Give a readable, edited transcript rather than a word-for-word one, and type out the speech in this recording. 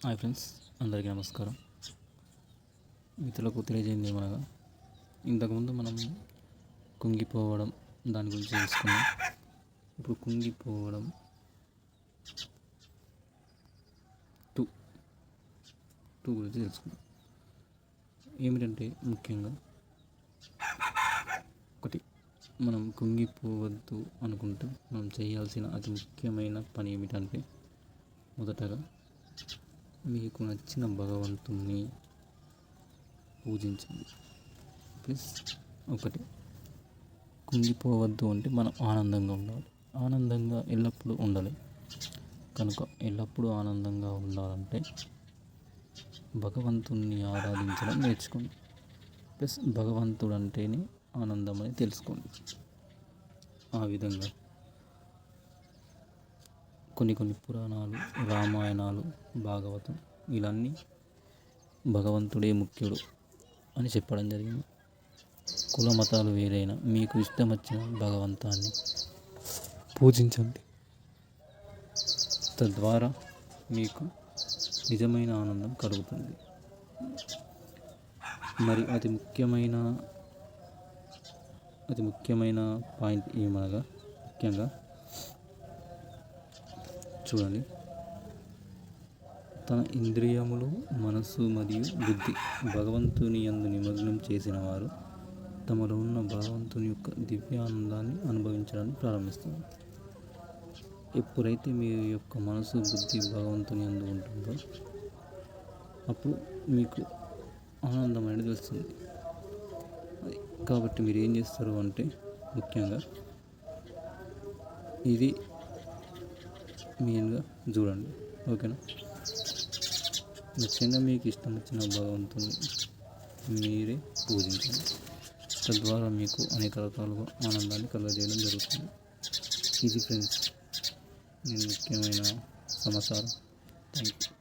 Hi friends, అందరికీ నమస్కారం. మిత్రులకు తెలియజేయండి ఏమనగా, ఇంతకుముందు మనం కుంగిపోవడం దాని గురించి తెలుసుకున్నాం. ఇప్పుడు కుంగిపోవడం టూ గురించి తెలుసుకున్నాం. ఏమిటంటే ముఖ్యంగా ఒకటి, మనం కుంగిపోవద్దు అనుకుంటే మనం చేయాల్సిన అతి ముఖ్యమైన పని ఏమిటంటే, మొదటగా మీకు నచ్చిన భగవంతుణ్ణి పూజించండి. ప్లస్ ఒకటి, కుంగిపోవద్దు అంటే మనం ఆనందంగా ఉండాలి. ఆనందంగా ఎల్లప్పుడూ ఉండాలి. కనుక ఎల్లప్పుడూ ఆనందంగా ఉండాలంటే భగవంతుణ్ణి ఆరాధించడం నేర్చుకోండి. ప్లస్ భగవంతుడు అంటేనే ఆనందం అని తెలుసుకోండి. ఆ విధంగా కొన్ని పురాణాలు, రామాయణాలు, భాగవతం ఇవన్నీ భగవంతుడే ముఖ్యుడు అని చెప్పడం జరిగింది. కుల మతాలు వేరైనా మీకు ఇష్టం వచ్చిన భగవంతాన్ని పూజించండి. తద్వారా మీకు నిజమైన ఆనందం కలుగుతుంది. మరి అతి ముఖ్యమైన పాయింట్ ఏమనగా, ముఖ్యంగా చూడండి, తన ఇంద్రియములు, మనస్సు మరియు బుద్ధి భగవంతుని యందు నిమగ్నం చేసిన వారు తమలో ఉన్న భగవంతుని యొక్క దివ్యానందాన్ని అనుభవించడానికి ప్రారంభిస్తారు. ఎప్పుడైతే మీ యొక్క మనసు, బుద్ధి భగవంతుని యందు ఉంటుందో అప్పుడు మీకు ఆనందం అనేది వస్తుంది. కాబట్టి మీరు ఏం చేస్తారు అంటే, ముఖ్యంగా ఇది మెయిన్గా చూడండి. ఓకేనా? ముఖ్యంగా మీకు ఇష్టం వచ్చిన భగవంతుని మీరే పూజించండి. తద్వారా మీకు అనేక రకాలుగా ఆనందాన్ని కలుగజేయడం జరుగుతుంది. ఇది ఫ్రెండ్స్, నేను ముఖ్యమైన సమాచారం. Thank you.